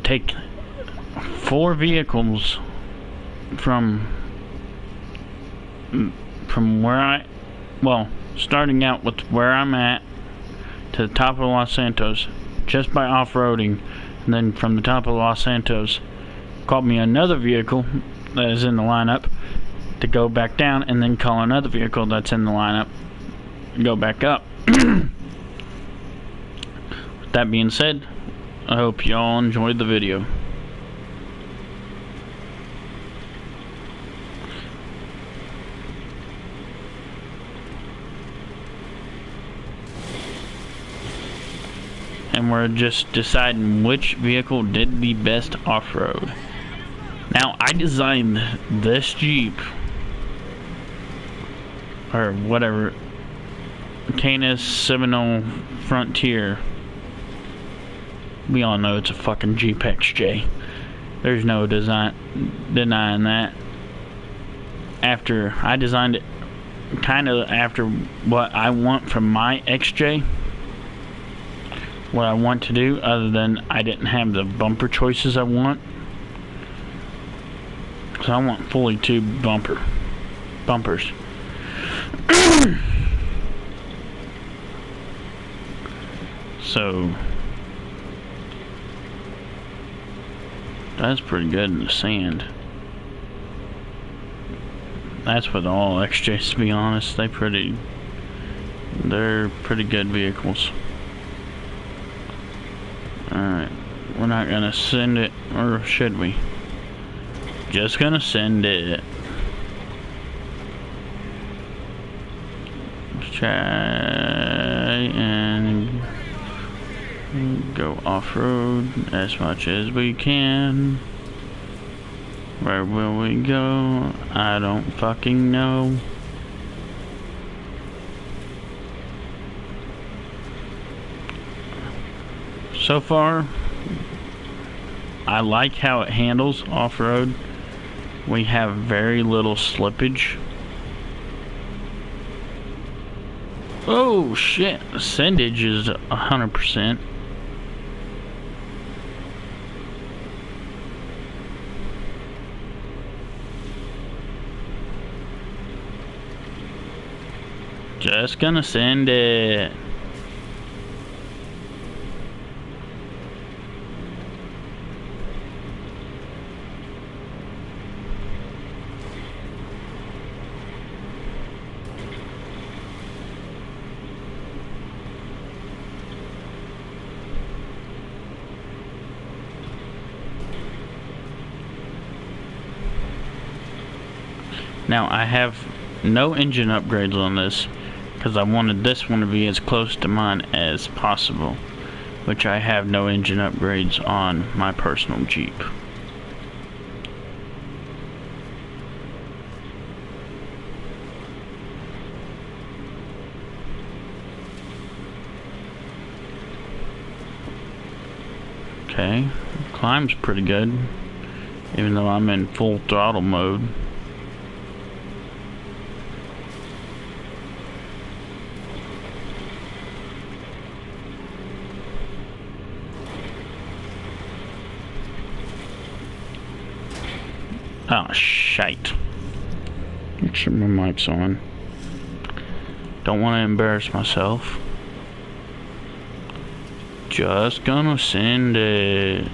take 4 vehicles from where starting out with where I'm at to the top of Los Santos just by off-roading, and then from the top of Los Santos called me another vehicle that is in the lineup to go back down, and then call another vehicle that's in the lineup go back up. With that being said, I hope y'all enjoyed the video. And we're just deciding which vehicle did the best off-road. Now, I designed this Jeep, or whatever, Canis Seminole Frontier. We all know it's a fucking Jeep XJ. There's no denying that. After I designed it kind of after what I want from my XJ, what I want to do, other than I didn't have the bumper choices I want. So I want fully tubed bumpers. So that's pretty good in the sand. That's with all XJs, to be honest. They're pretty good vehicles. Alright, we're not gonna send it, or should we? Just gonna send it. Let's try and go off-road as much as we can. Where will we go? I don't fucking know. So far, I like how it handles off-road. We have very little slippage. Oh shit, sendage is 100%. Just gonna send it. Now I have no engine upgrades on this because I wanted this one to be as close to mine as possible, which I have no engine upgrades on my personal Jeep. Okay, climb's pretty good, even though I'm in full throttle mode. Oh, shite. Make sure my mic's on. Don't want to embarrass myself. Just gonna send it.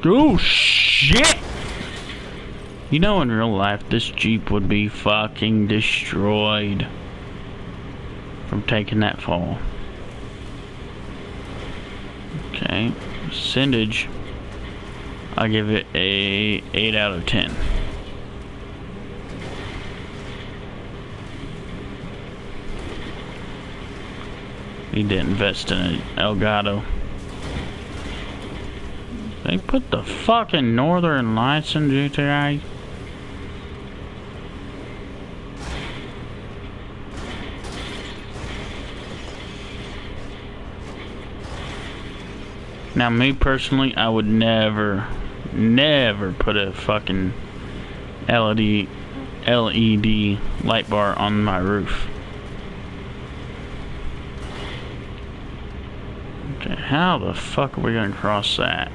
Oh, shit! You know, in real life, this Jeep would be fucking destroyed from taking that fall. Okay, sendage, I'll give it a 8 out of 10. Need to invest in an Elgato. They put the fucking Northern Lights in GTA. Now, me personally, I would never put a fucking LED light bar on my roof. Okay, how the fuck are we gonna cross that?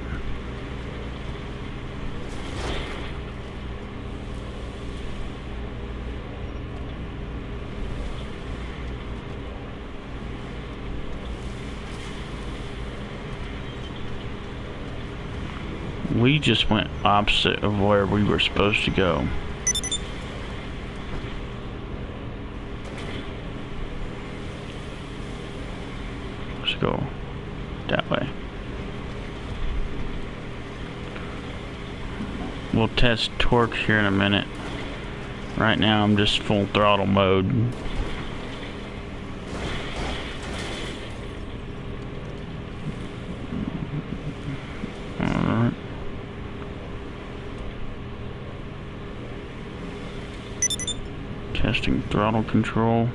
We just went opposite of where we were supposed to go. Let's go that way. We'll test torque here in a minute. Right now I'm just full throttle mode. Alright. Testing throttle control.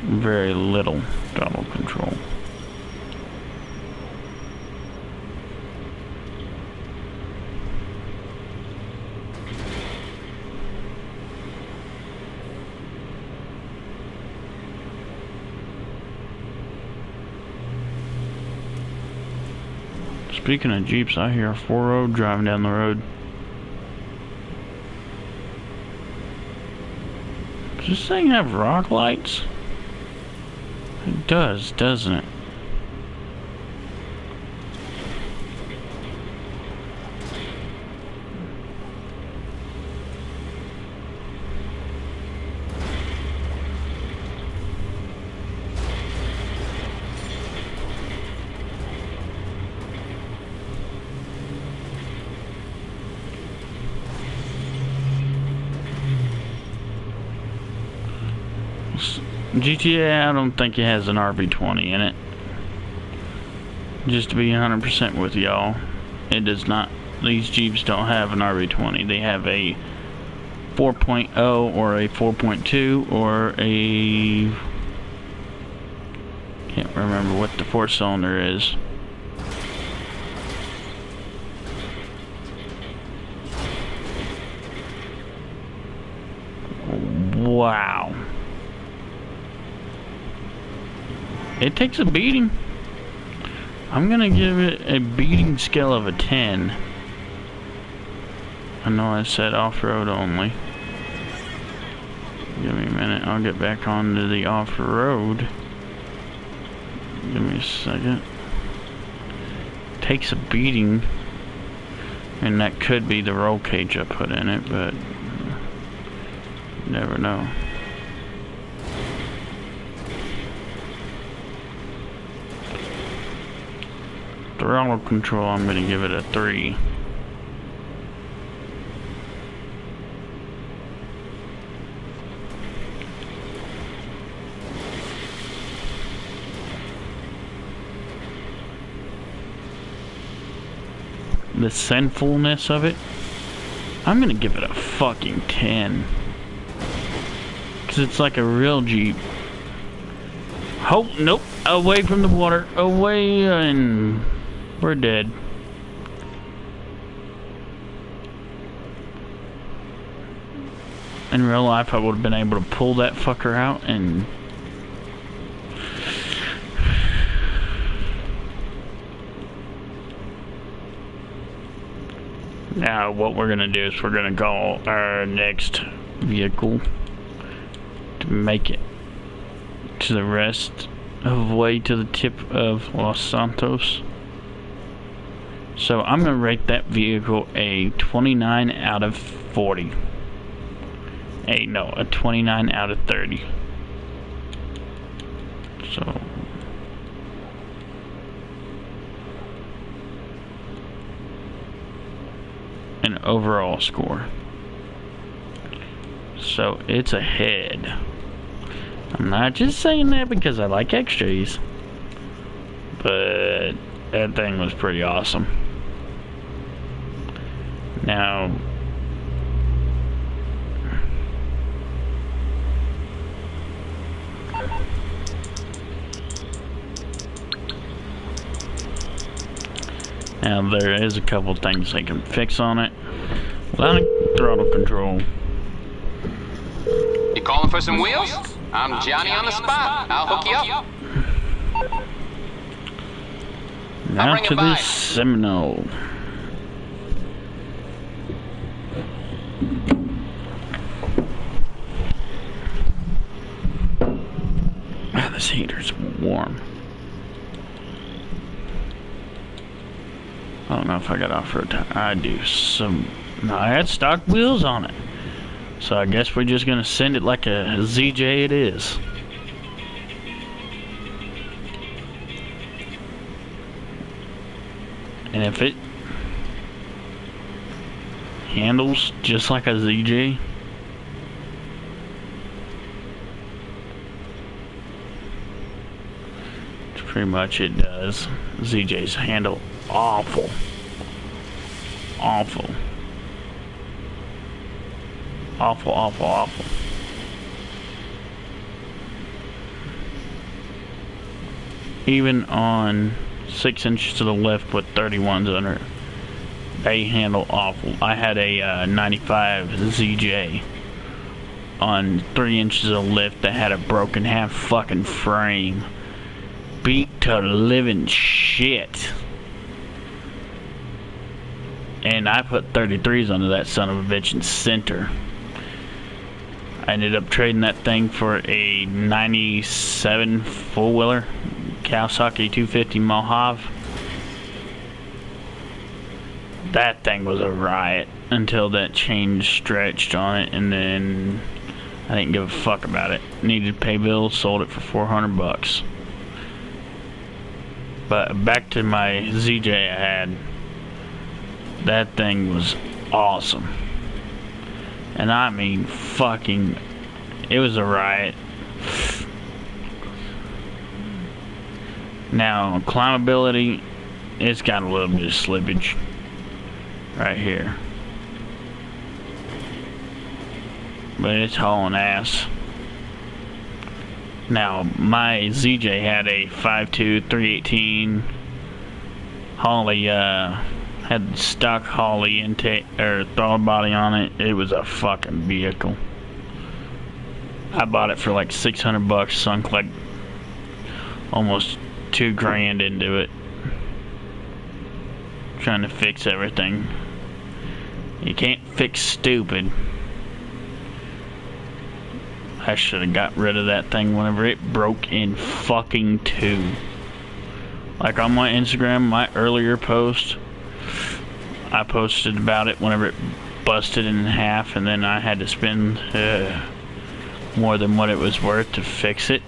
Very little throttle control. Speaking of Jeeps, I hear a 4-road driving down the road. Does this thing have rock lights? It does, doesn't it? GTA, I don't think it has an RB20 in it. Just to be 100% with y'all, it does not. These Jeeps don't have an RB20. They have a 4.0 or a 4.2 or a... can't remember what the 4-cylinder is. Wow. It takes a beating. I'm gonna give it a beating scale of a 10. I know I said off-road only. Give me a minute, I'll get back onto the off-road. Give me a second. Takes a beating. And that could be the roll cage I put in it, but you never know. Throttle control, I'm gonna give it a 3. The sinfulness of it, I'm gonna give it a fucking 10. Cause it's like a real Jeep. Oh, nope, away from the water, away, and we're dead. In real life, I would have been able to pull that fucker out and... Now, what we're gonna do is we're gonna call our next vehicle to make it to the rest of the way to the tip of Los Santos. So I'm gonna rate that vehicle a 29 out of 40. A 29 out of 30. So an overall score. So it's ahead. I'm not just saying that because I like XJs, but that thing was pretty awesome. Now, Now there is a couple things they can fix on it. Without throttle control. You calling for some wheels? I'm Johnny on the spot. I'll hook you up. Now to the Seminole. Ah, this heater's warm. I don't know if I got off-road tire. I do some. No, I had stock wheels on it. So I guess we're just gonna send it like a ZJ it is. And if it handles just like a ZJ, pretty much it does. ZJs handle awful. Awful. Awful, awful, awful. Even on 6 inches to the lift with 31s under it, they handle awful. I had a 95 ZJ on 3 inches of lift that had a broken half fucking frame. Beat to living shit. And I put 33s under that son of a bitch in center. I ended up trading that thing for a 97 full-wheeler Kawasaki 250 Mojave. That thing was a riot until that chain stretched on it, and then I didn't give a fuck about it. Needed to pay bills, sold it for 400 bucks. But back to my ZJ I had. That thing was awesome. And I mean fucking, it was a riot. Now, climbability, it's got a little bit of slippage right here. But it's hauling ass. Now, my ZJ had a 5.2 318 Holly, had stock Holly intake or throttle body on it. It was a fucking vehicle. I bought it for like 600 bucks, sunk like almost $2 grand into it, trying to fix everything. You can't fix stupid. I should have got rid of that thing whenever it broke in fucking two. Like on my Instagram, my earlier post, I posted about it whenever it busted in half, and then I had to spend more than what it was worth to fix it.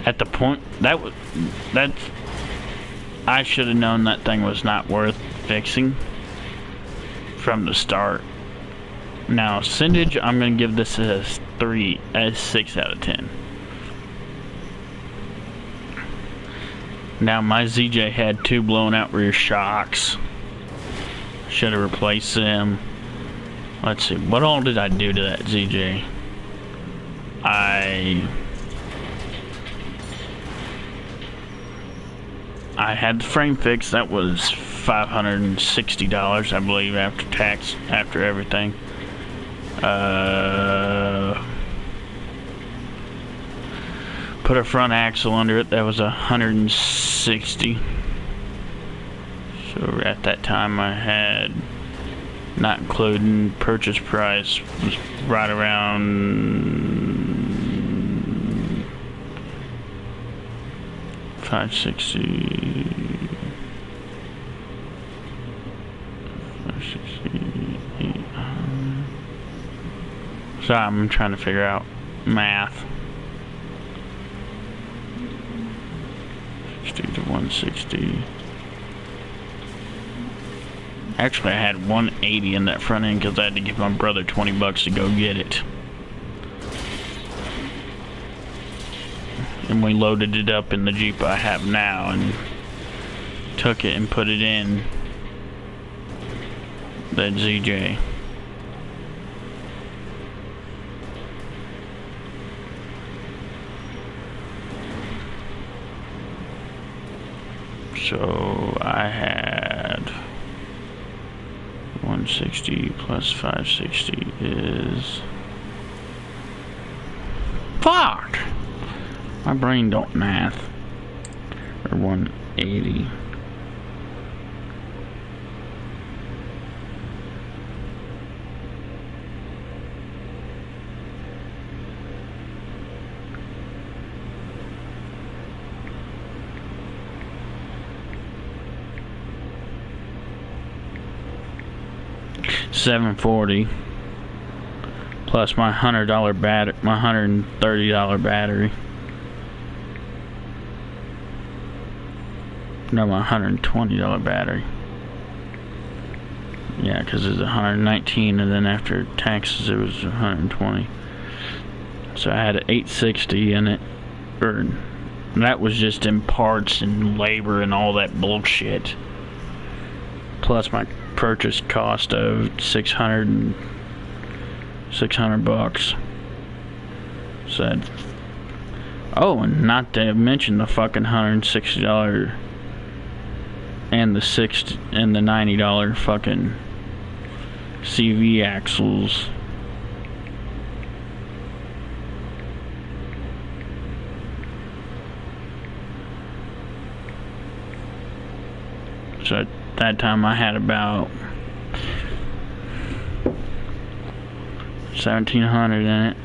At the point I should have known that thing was not worth fixing from the start. Now, Sindage, I'm gonna give this a 6 out of 10. Now, my ZJ had 2 blown out rear shocks. Should have replaced them. Let's see, what all did I do to that ZJ? I had the frame fixed. That was $560, I believe, after tax, after everything. Put a front axle under it. That was $160. So at that time I had, not including purchase price, was right around 560. 568. So I'm trying to figure out math. 60 to 160. Actually, I had 180 in that front end because I had to give my brother 20 bucks to go get it. And we loaded it up in the Jeep I have now and took it and put it in that ZJ. So I had 160 plus 560 is... Fuck! My brain don't math. Or 180. $740 plus my $100 battery, my $130 battery. No, my $120 battery. Yeah, because it's 119, and then after taxes it was 120. So I had an 860 in it, or that was just in parts and labor and all that bullshit. Plus my purchase cost of $600 bucks. So I'd, oh, and not to mention the fucking $160 and the $90 fucking CV axles. So at that time I had about 1,700 in it,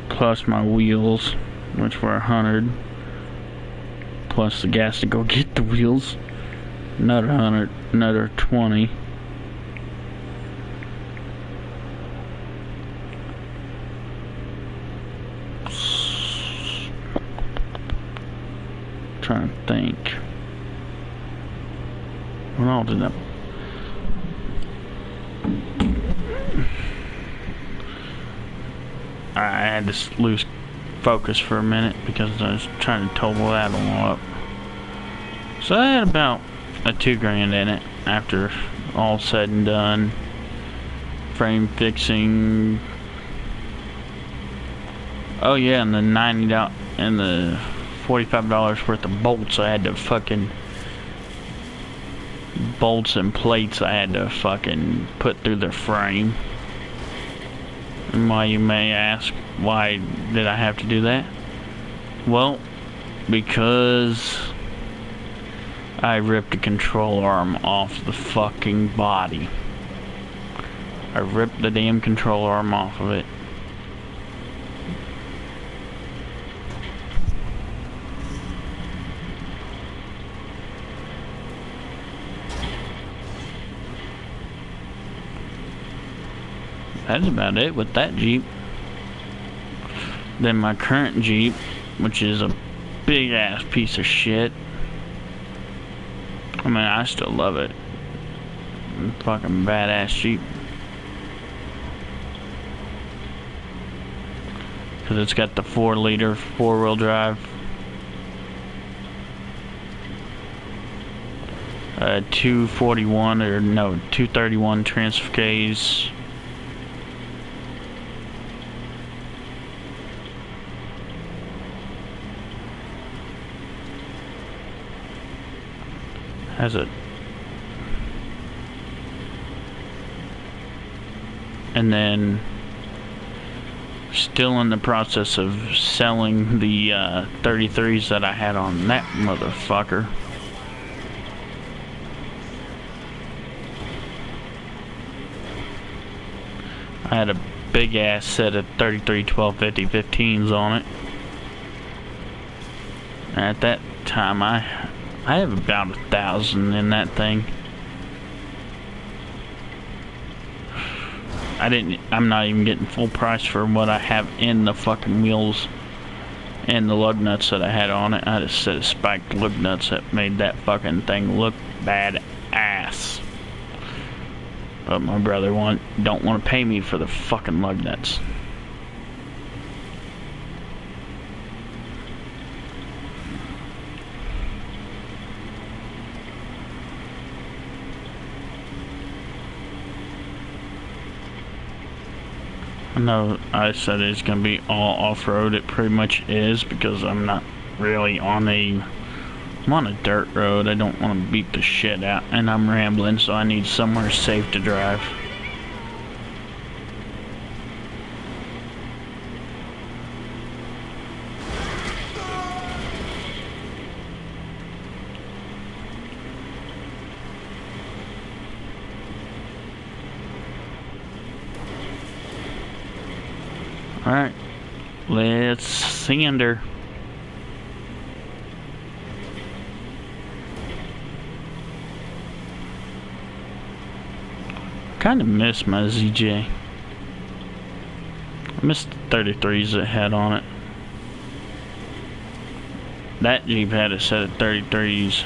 plus my wheels, which were 100, plus the gas to go get the wheels, another 100, another 20. Trying to think. What all did that? I had to lose focus for a minute because I was trying to total that all up. So I had about a $2,000 in it after all said and done. Frame fixing. Oh yeah, and the $90 and the $45 worth of bolts I had to fucking bolts and plates I had to fucking put through the frame. And why, you may ask, why did I have to do that? Well, because I ripped the control arm off the fucking body. I ripped the damn control arm off of it. That's about it with that Jeep. Then my current Jeep, which is a big ass piece of shit. I mean, I still love it. Fucking badass Jeep. Because it's got the 4-liter 4-wheel drive. 241 or no, 231 transfer case. Has a, and then still in the process of selling the 33s that I had on that motherfucker. I had a big ass set of 33 1250 15s on it. At that time I have about 1,000 in that thing. I'm not even getting full price for what I have in the fucking wheels and the lug nuts that I had on it. I had a set of spiked lug nuts that made that fucking thing look bad ass. But my brother don't want to pay me for the fucking lug nuts. I know I said it's going to be all off-road. It pretty much is, because I'm not really on a I'm on a dirt road. I don't want to beat the shit out. And I'm rambling, so I need somewhere safe to drive. Alright. Let's send her. Kind of miss my ZJ. I missed the 33s that had on it. That Jeep had a set of 33s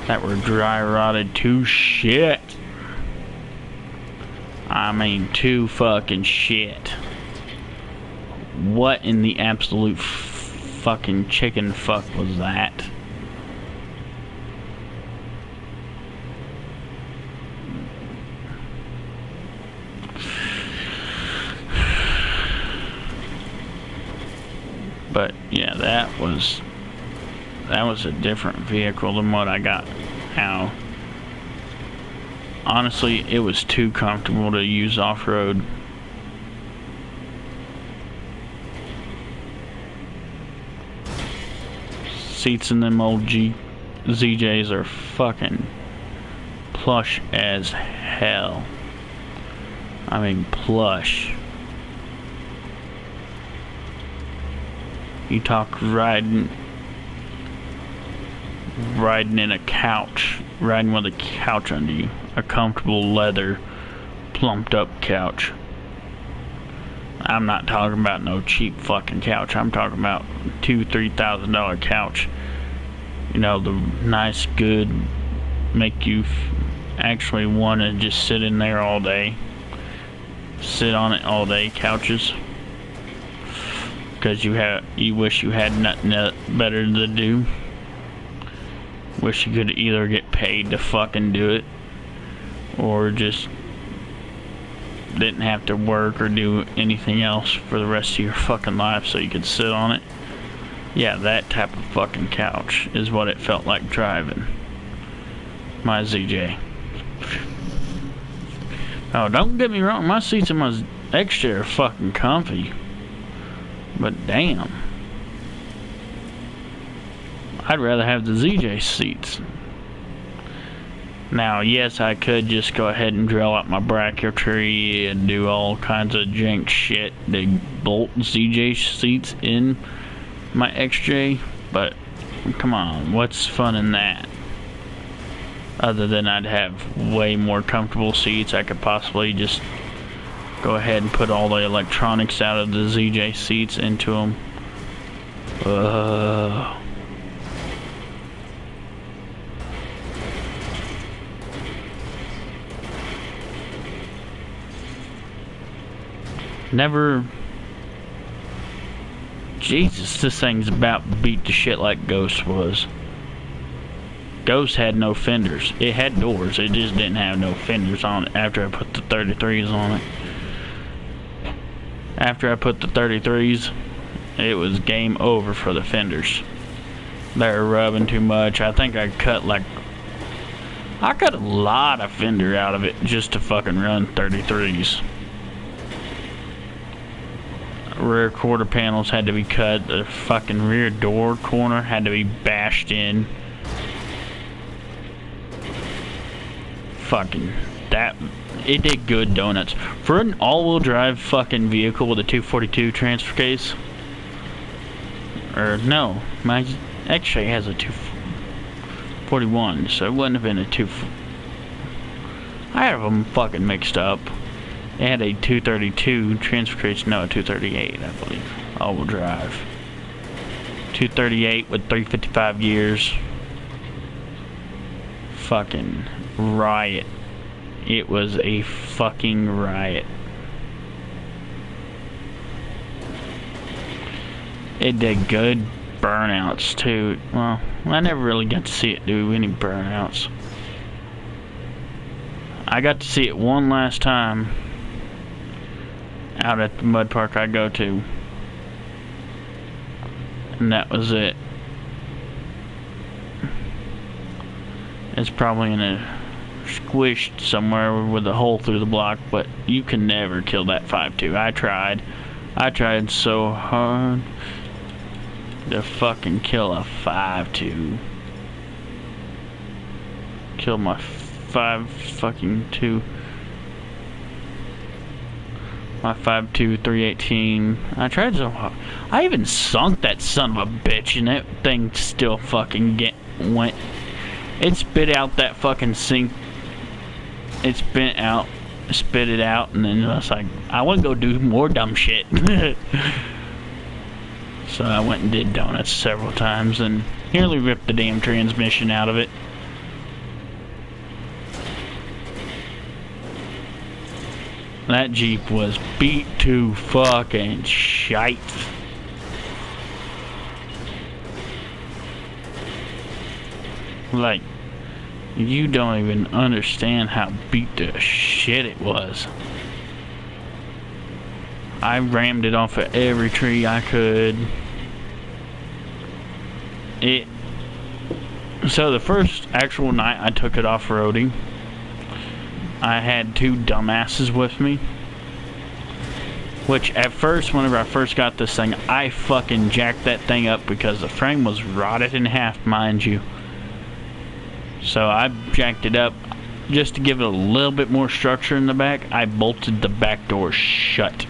that were dry rotted to shit. I mean, to fucking shit. What in the absolute fucking chicken fuck was that? But yeah, that was a different vehicle than what I got now. Honestly, it was too comfortable to use off-road. Seats in them old ZJs are fucking plush as hell. I mean, plush. You talk riding in a couch, riding with a couch under you, a comfortable leather, plumped up couch. I'm not talking about no cheap fucking couch. I'm talking about $2,000-3,000 couch. You know, the nice, good, make you actually want to just sit in there all day, sit on it all day couches. Because you wish you had nothing better to do. Wish you could either get paid to fucking do it, or just didn't have to work or do anything else for the rest of your fucking life so you could sit on it. Yeah, that type of fucking couch is what it felt like driving my ZJ. Oh, don't get me wrong, my seats in my XJ are fucking comfy. But damn, I'd rather have the ZJ seats. Now, yes, I could just go ahead and drill out my bracketry and do all kinds of jank shit to bolt ZJ seats in my XJ, but come on, what's fun in that? Other than I'd have way more comfortable seats, I could possibly just go ahead and put all the electronics out of the ZJ seats into them. Never. Jesus, this thing's about to beat the shit like Ghost was. Ghost had no fenders. It had doors, it just didn't have no fenders on it after I put the 33s on it. After I put the 33s, it was game over for the fenders. They were rubbing too much. I think I cut a lot of fender out of it just to fucking run 33s. Rear quarter panels had to be cut. The fucking rear door corner had to be bashed in. Fucking that. It did good donuts. For an all-wheel drive fucking vehicle with a 242 transfer case. Or no, my XJ has a 241, so it wouldn't have been a 2. I have them fucking mixed up. It had a 232 transfer case, no, a 238, I believe. All-wheel drive. 238 with 355 gears. Fucking riot. It was a fucking riot. It did good burnouts too. Well, I never really got to see it do any burnouts. I got to see it one last time out at the mud park I go to, and that was it. It's probably in a squished somewhere with a hole through the block, but you can never kill that 5.2. I tried so hard to fucking kill a 5.2. Kill my 5.2. My 5.2 318. I tried so hard. I even sunk that son of a bitch, and that thing still fucking went. It spit out that fucking sink. It spit it out, and then I was like, I want to go do more dumb shit. So I went and did donuts several times and nearly ripped the damn transmission out of it. That Jeep was beat to fucking shite. Like, you don't even understand how beat to shit it was. I rammed it off of every tree I could. So the first actual night I took it off-roading, I had two dumbasses with me. Which at first, whenever I first got this thing, I fucking jacked that thing up because the frame was rotted in half, mind you. So I jacked it up just to give it a little bit more structure in the back. I bolted the back door shut.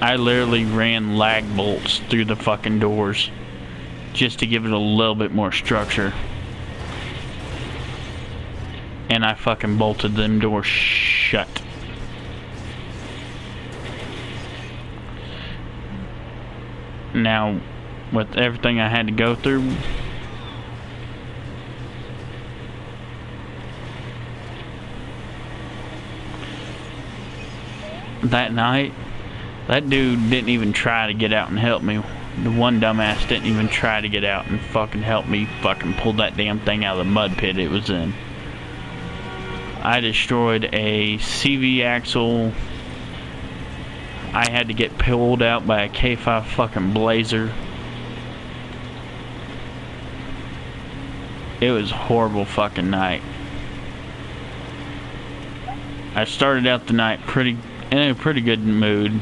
I literally ran lag bolts through the fucking doors just to give it a little bit more structure. And I fucking bolted them doors shut. Now, with everything I had to go through, that night, that dude didn't even try to get out and help me. The one dumbass didn't even try to get out and fucking help me fucking pull that damn thing out of the mud pit it was in. I destroyed a CV axle. I had to get pulled out by a K5 fucking Blazer. It was a horrible fucking night. I started out the night in a pretty good mood.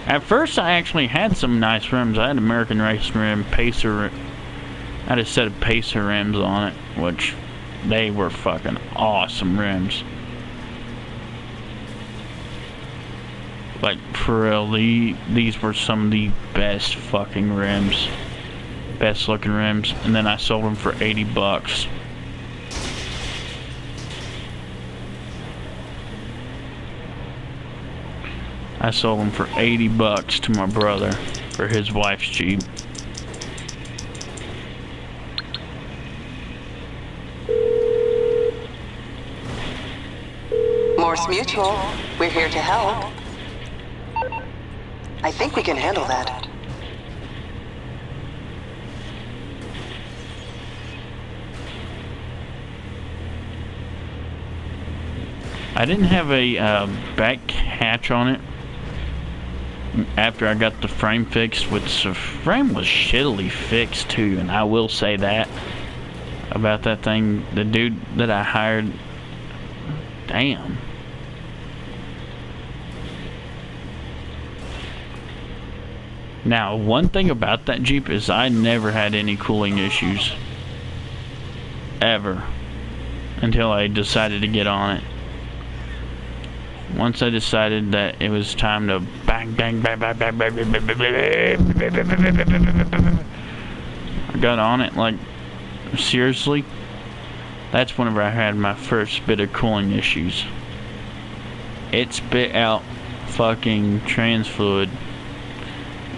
At first, I actually had some nice rims. I had American Race rim, Pacer. I had a set of Pacer rims on it, which they were fucking awesome rims. Like, for real, these were some of the best fucking rims. Best looking rims. And then I sold them for 80 bucks. I sold them for 80 bucks to my brother for his wife's Jeep. Morse Mutual, we're here to help. I think we can handle that. I didn't have a back hatch on it after I got the frame fixed, which the frame was shittily fixed too, and I will say that about that thing. The dude that I hired, damn. Now, one thing about that Jeep is I never had any cooling issues. Ever. Until I decided to get on it. Once I decided that it was time to bang, bang, bang, bang, bang, bang, bang, bang, bang, bang, I got on it, like, seriously. That's whenever I had my first bit of cooling issues. It spit out fucking trans fluid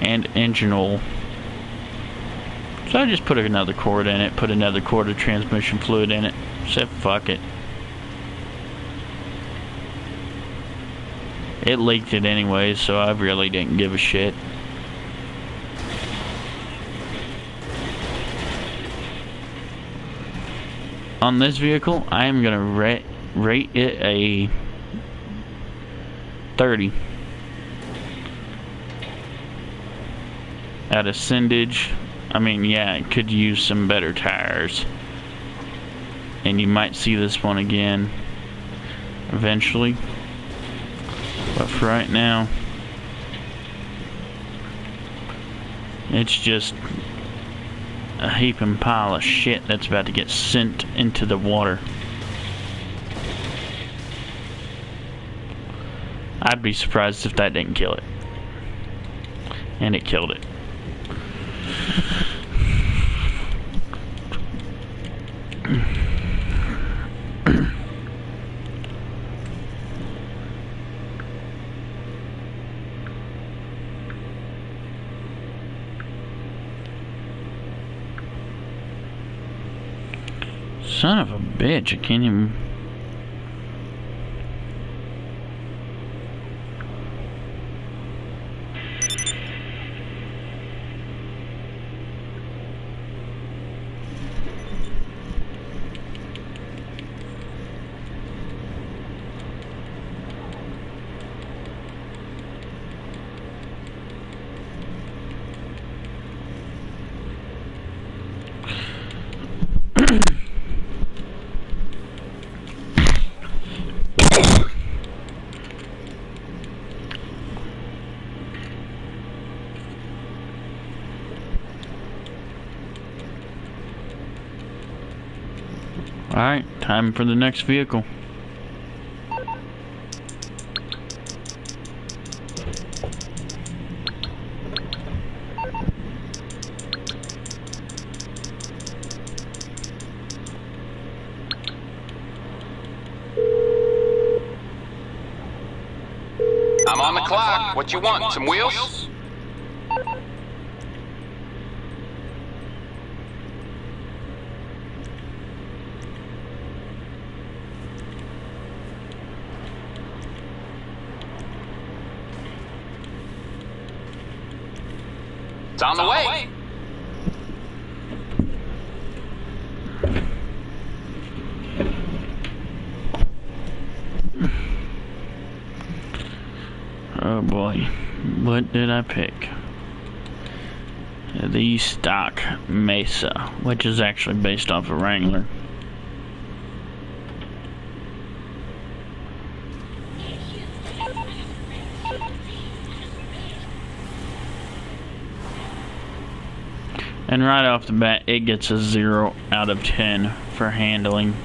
and engine oil. So I just put another quart in it, put another quart of transmission fluid in it. Said fuck it. It leaked it anyways, so I really didn't give a shit. On this vehicle, I am gonna rate it a 30 out of Sindage. I mean, yeah, it could use some better tires. And you might see this one again eventually. But for right now, it's just a heaping pile of shit that's about to get sent into the water. I'd be surprised if that didn't kill it. And it killed it. Son of a bitch, I can't even... Alright, time for the next vehicle. I'm on the clock. What you want? Some wheels? It's on the way. Oh boy, what did I pick? The stock Mesa, which is actually based off of Wrangler. And right off the bat, it gets a 0 out of 10 for handling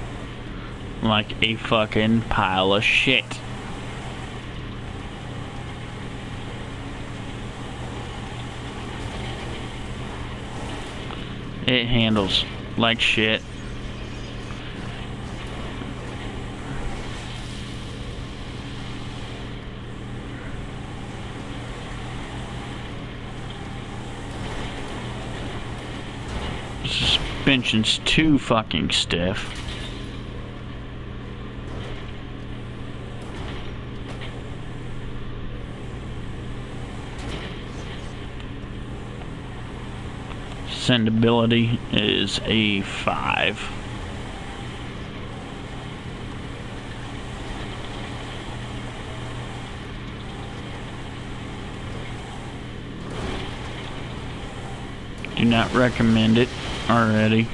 like a fucking pile of shit. It handles like shit. Suspension's too fucking stiff. Sendability is a 5. Do not recommend it already.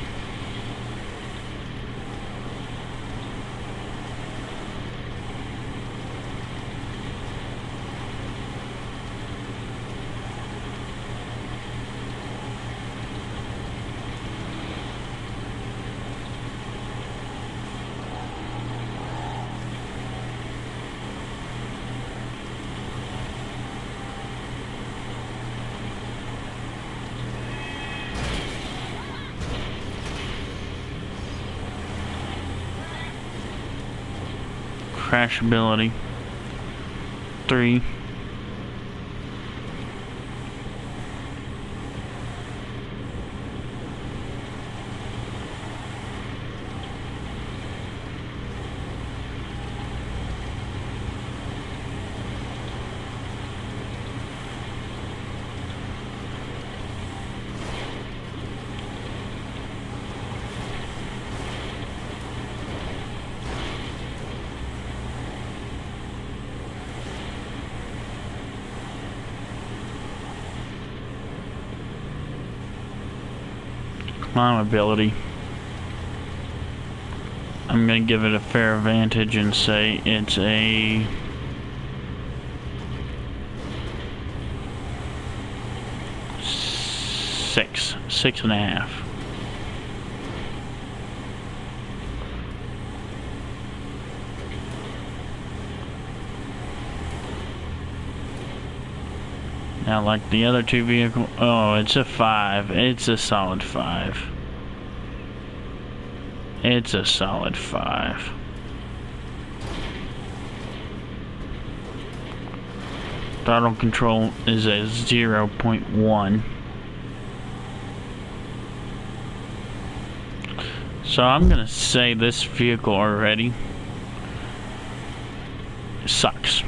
Crashability 3. climbability. I'm gonna give it a fair advantage and say it's a 6.5. Now, like the other two vehicles, oh, it's a 5. It's a solid 5. It's a solid 5. Throttle control is a 0.1. So I'm gonna say this vehicle already sucks.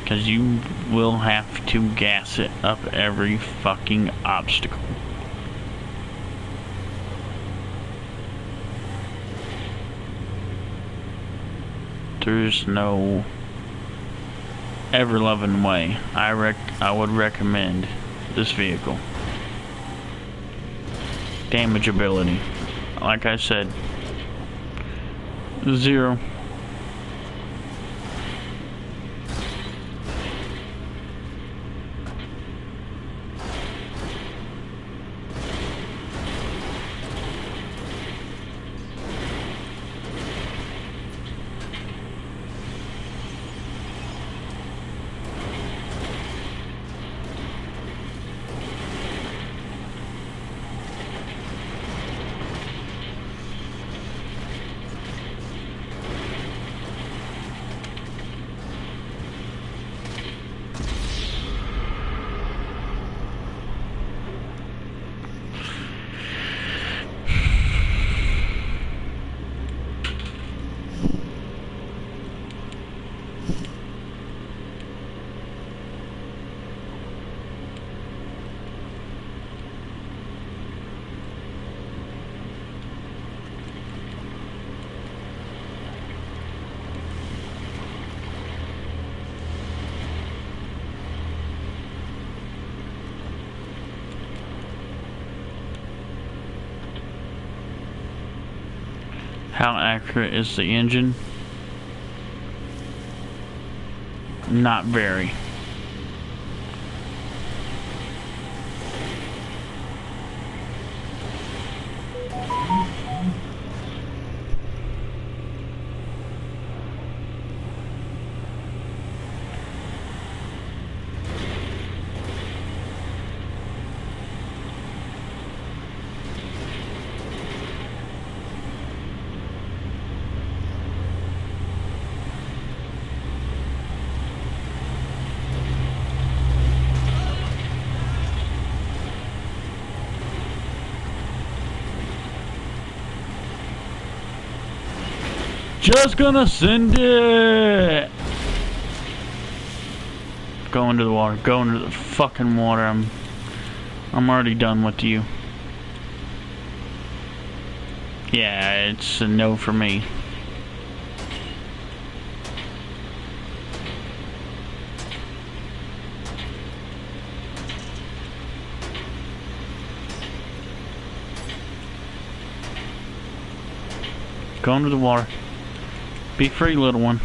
Because you will have to gas it up every fucking obstacle. There's no ever-loving way I would recommend this vehicle. Damageability, like I said, 0. How accurate is the engine? Not very. Just gonna send it. Go into the water. Go into the fucking water. I'm already done with you. Yeah, it's a no for me. Go into the water. Be free, little one.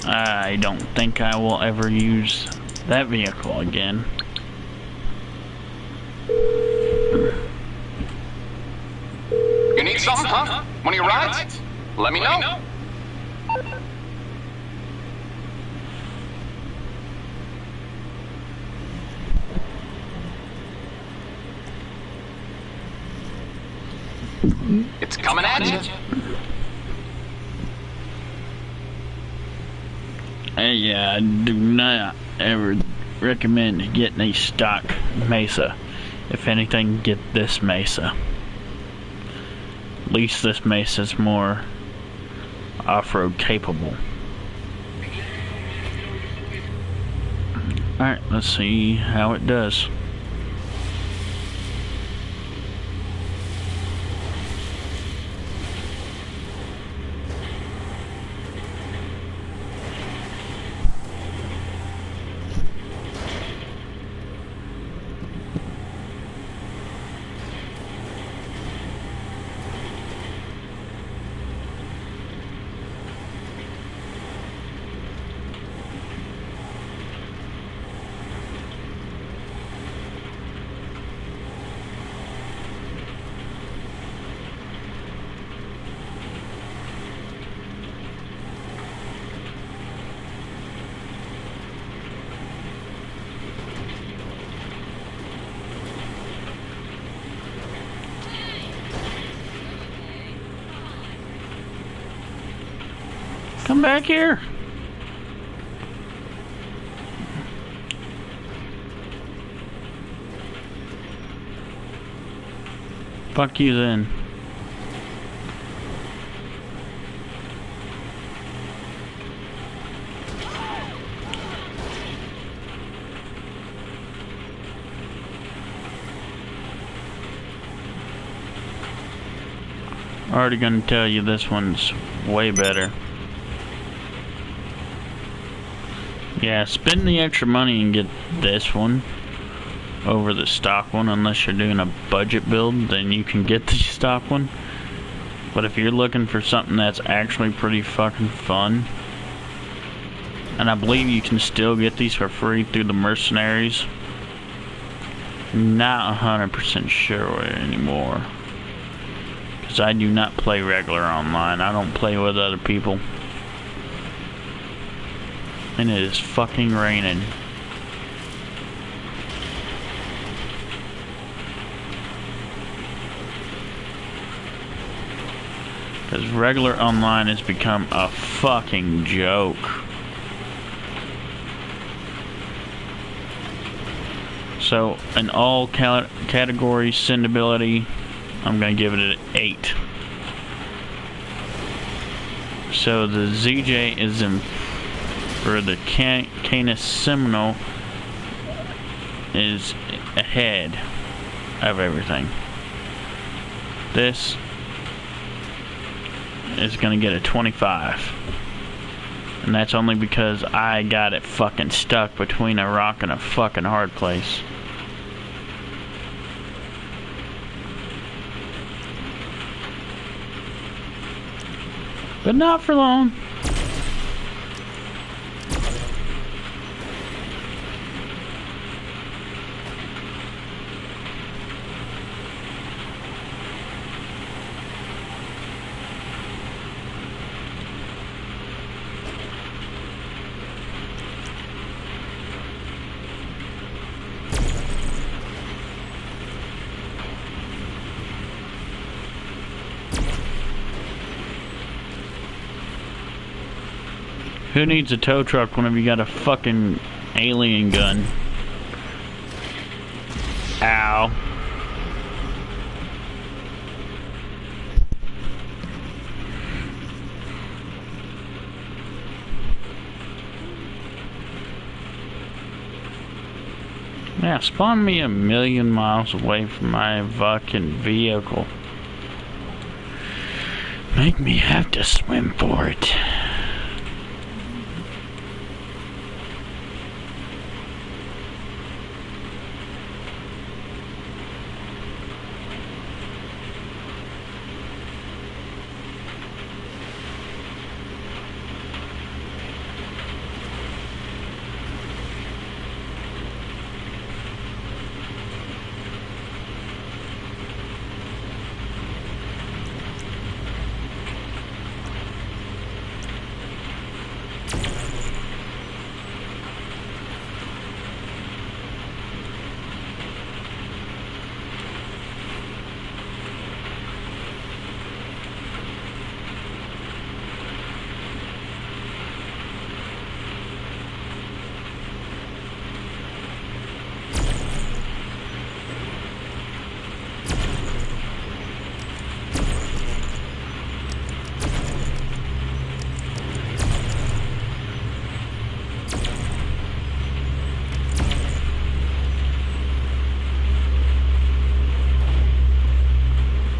I don't think I will ever use that vehicle again. You need something, huh? One of your rides? Let me know. It's coming at you. Yeah, I do not ever recommend getting a stock Mesa. If anything, get this Mesa. At least this Mesa is more off-road capable. Alright, let's see how it does. Come back here. Fuck you then. Already gonna tell you this one's way better. Yeah, spend the extra money and get this one over the stock one. Unless you're doing a budget build, then you can get the stock one. But if you're looking for something that's actually pretty fucking fun, and I believe you can still get these for free through the mercenaries. Not 100% sure anymore. Because I do not play regular online. I don't play with other people. And it is fucking raining. Because regular online has become a fucking joke. So, in all categories, sendability, I'm going to give it an 8. So, the ZJ is in, or the Canis Seminole is ahead of everything. This is going to get a 25. And that's only because I got it fucking stuck between a rock and a fucking hard place. But not for long. Who needs a tow truck whenever you got a fucking alien gun? Ow. Yeah, spawn me a million miles away from my fucking vehicle. Make me have to swim for it.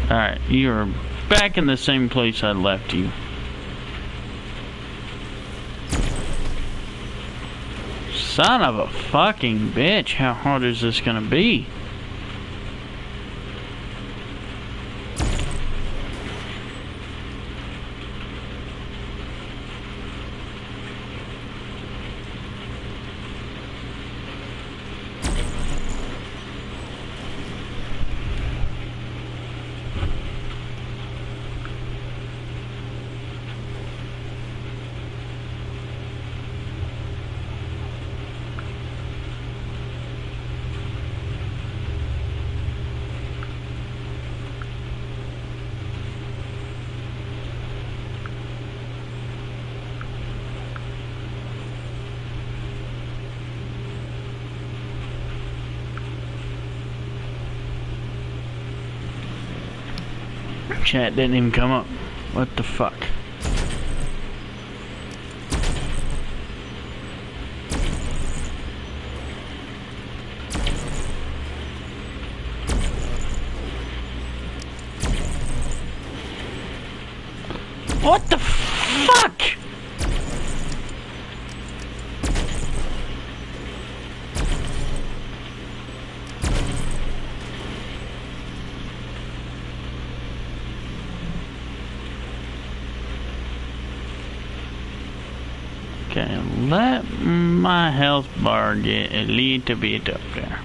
Alright, you're back in the same place I left you. Son of a fucking bitch, how hard is this gonna be? Chat didn't even come up. What the fuck? What the fuck? Okay, let my health bar get a little bit up there.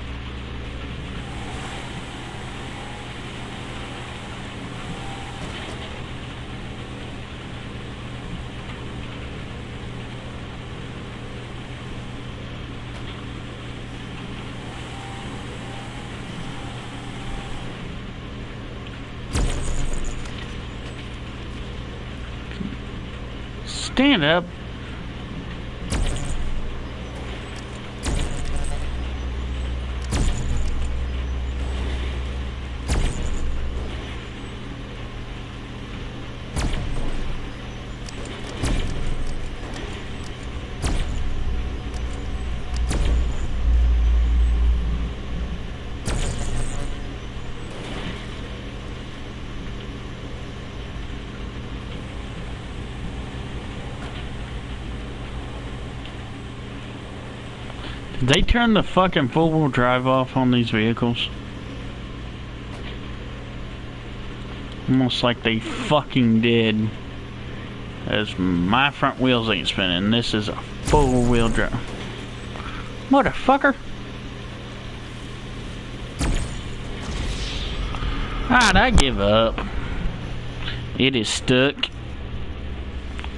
Stand up. Did they turn the fucking four-wheel drive off on these vehicles? Almost like they fucking did. As my front wheels ain't spinning. This is a four-wheel drive. Motherfucker! Alright, I give up. It is stuck.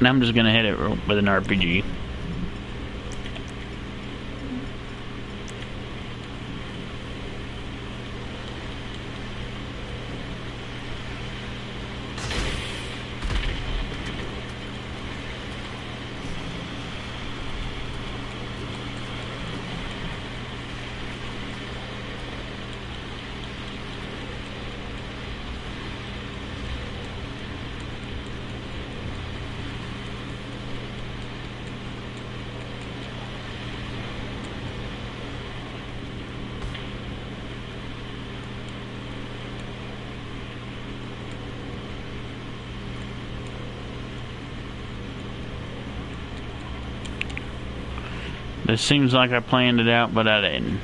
And I'm just gonna hit it with an RPG. It seems like I planned it out, but I didn't.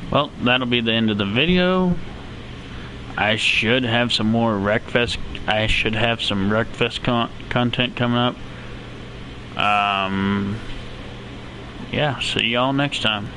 Well, that'll be the end of the video. I should have some more Wreckfest. I should have some Wreckfest content coming up. Yeah, see y'all next time.